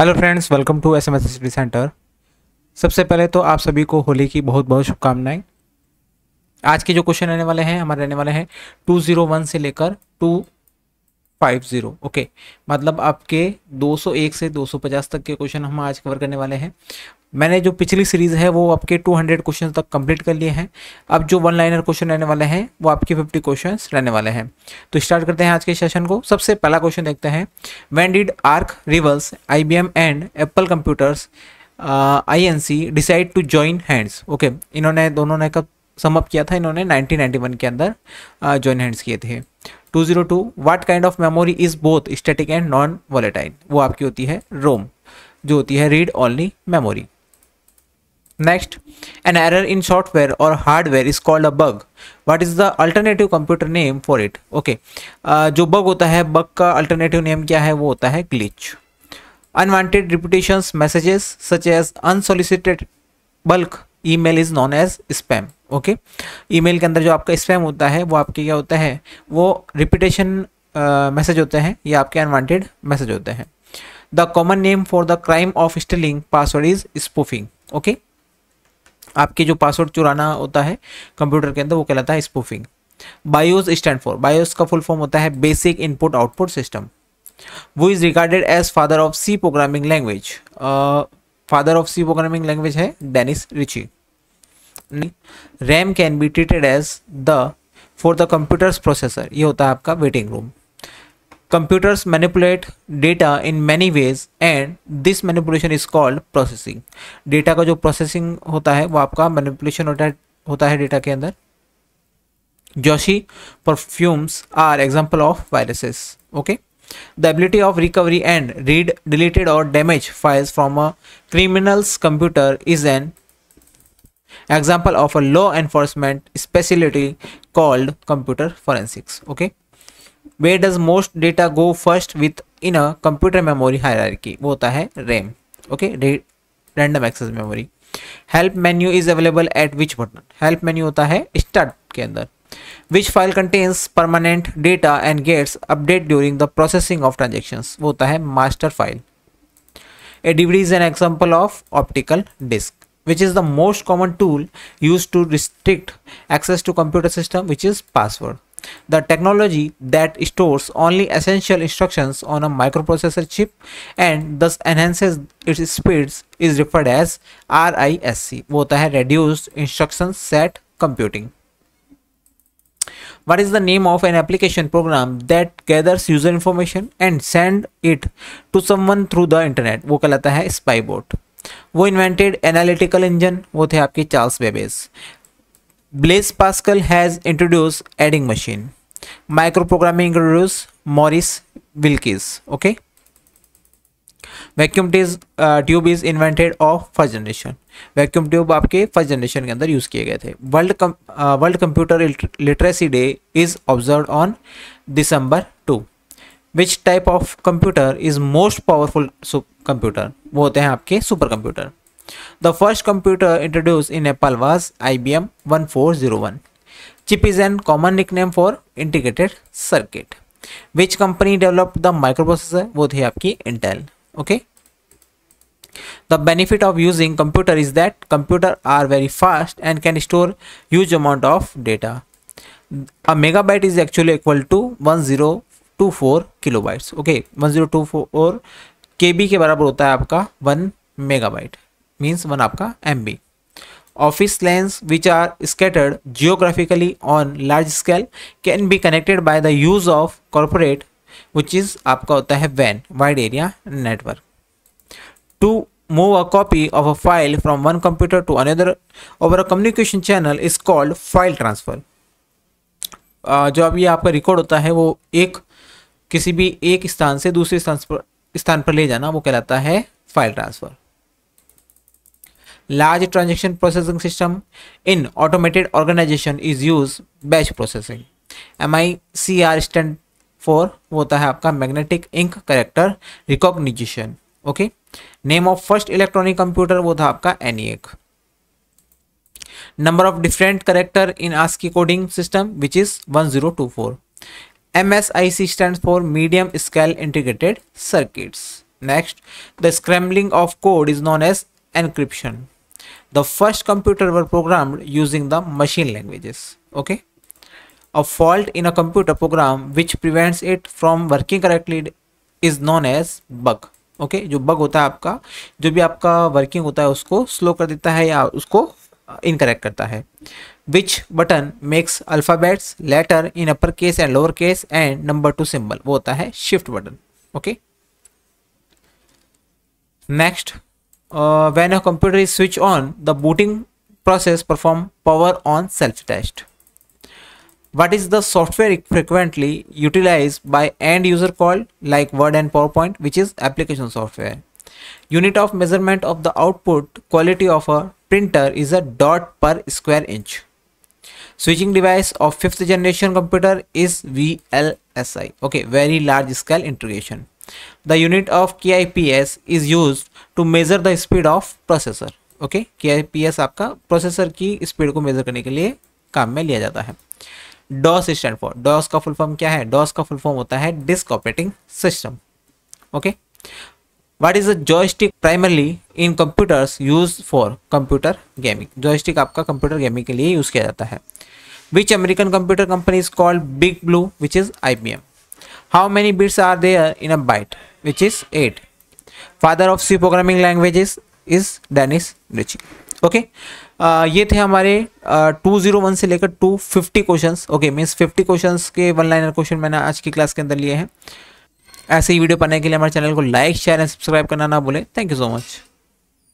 Hello friends, welcome to SMS study centre. सबसे पहले तो आप सभी को होली की बहुत बहुत शुभकामनाएं। आज के जो क्वेश्चन रहने वाले हैं हमारे रहने वाले हैं 201 से लेकर 250। ओके, मतलब आपके 201 से 250 तक के क्वेश्चन हम आज कवर करने वाले हैं। मैंने जो पिछली सीरीज़ है वो आपके 200 क्वेश्चन तक कंप्लीट कर लिए हैं। अब जो वन लाइनर क्वेश्चन रहने वाले हैं वो आपके 50 क्वेश्चंस रहने वाले हैं। तो स्टार्ट करते हैं आज के सेशन को। सबसे पहला क्वेश्चन देखते हैं। When did arch rivals IBM and Apple computers INC decide to join hands. Okay, इन्होंने दोनों ने कब सम अप किया था? इन्होंने 1991 के अंदर जॉइन हैंड्स किए थे। 202 what kind of memory is both static and non volatile? वो आपकी होती है रोम, जो होती है read only memory. Next, an error in software or hardware is called a bug. What is the alternative computer name for it? Okay, जो bug होता है, bug का alternative name क्या है? वो होता है glitch. Unwanted repetitions messages such as unsolicited bulk email is known as spam. Okay, email के अंदर जो आपका spam होता है वो आपके क्या होता है? वो repetition message होते हैं या आपके unwanted message होते हैं। The common name for the crime of stealing password is spoofing. Okay, आपके जो पासवर्ड चुराना होता है कंप्यूटर के अंदर वो कहलाता है spoofing. BIOS stand for, BIOS का फुल फॉर्म होता है basic input output system. Who is regarded as father of C programming language. Father of C programming language है Dennis Ritchie. RAM can be treated as the for the computers processor, ये होता है आपका waiting room. Computers manipulate data in many ways and this manipulation is called processing. Data का जो processing होता है वो आपका manipulation होता है data के अंदर। Joshi perfumes are example of viruses. Okay, the ability of recovery and read deleted or damaged files from a criminal's computer is an example of a law enforcement specialty called computer forensics. Okay, where does most data go first with in a computer memory hierarchy? वो होता है RAM. Okay, random access memory. Help menu is available at which button? Help menu होता है start के अंदर। Which file contains permanent data and gets update during the processing of transactions? वो होता है master file. A DVD is an example of optical disk. Which is the most common tool used to restrict access to computer system? Which is password. The technology that stores only essential instructions on a microprocessor chip and thus enhances its speeds is referred as RISC. वो होता है Reduced Instruction Set Computing. What is the name of an application program that gathers user information and send it to someone through the internet? वो कहलाता है Spybot. वो invented analytical engine, वो थे आपके Charles Babbage. Blaise Pascal has introduced adding machine. Microprogramming introduced Maurice Wilkes. Okay. Vacuum tube is invented of first generation. Vacuum tube आपके first generation के अंदर यूज किए गए थे। World Computer Literacy Day is observed on December 2. Which type of computer is most powerful computer? वो होते हैं आपके super computer. The first computer introduced in Apple was IBM 1401. Chip is a common nickname for integrated circuit. Which company developed the microprocessor? वो थी आपकी Intel. Okay. The benefit of using computer is that computers are very fast and can store huge amount of data. A megabyte is actually equal to 1024 kilobytes. Okay, 1024 KB के बराबर होता है आपका 1 megabyte. Means 1 आपका MB. Office lanes which are scattered geographically on large scale can be connected by the use of corporate, which is आपका होता है WAN, wide area network. To move a copy of a file from one computer to another over a communication channel is called file transfer. जो अब ये आपका record होता है वो किसी भी एक स्थान से दूसरे स्थान पर ले जाना वो कहलाता है file transfer. Large transaction processing system in automated organization is used batch processing. MICR stand for वो होता है आपका magnetic ink character recognition. Okay, name of first electronic computer वो था आपका ENIAC. Number of different character in ASCII coding system which is 1024. MSIC stands for medium scale integrated circuits. Next, the scrambling of code is known as encryption. The first computer were programmed using the machine languages. Okay, a fault in a computer program which prevents it from working correctly is known as bug. Okay जो bug होता है आपका, जो भी आपका working होता है उसको स्लो कर देता है या उसको इनकरेक्ट करता है. Which button makes alphabets letter in upper case and lower case and number to symbol, वो होता है shift button. Okay, next, when a computer is switch on the booting process perform power on self test. What is the software frequently utilized by end user called like Word and PowerPoint, which is application software. Unit of measurement of the output quality of a printer is a dot per square inch. Switching device of 5th generation computer is VLSI. Okay, very large scale integration. The unit of KIPS is used to measure the speed of processor. Okay, KIPS आपका processor की speed को major करने के लिए काम में लिया जाता है. DOS स्टैंड फॉर, DOS का फुल फॉर्म क्या है? DOS का फुल फॉर्म होता है disk operating system. Okay, what is a joystick? Primarily in computers use for computer gaming. Joystick आपका कंप्यूटर गेमिंग के लिए यूज किया जाता है. Which American computer company is called big blue, which is IBM. How many bits are there in a byte, which is 8. Father of C programming languages is Dennis Ritchie. Okay, ये थे हमारे 201 से लेकर 250 questions. Okay, means 50 questions के one liner question मैंने आज की class के अंदर लिए हैं. ऐसे ही वीडियो पाने के लिए हमारे चैनल को लाइक शेयर एंड सब्सक्राइब करना ना भूलें. Thank you so much.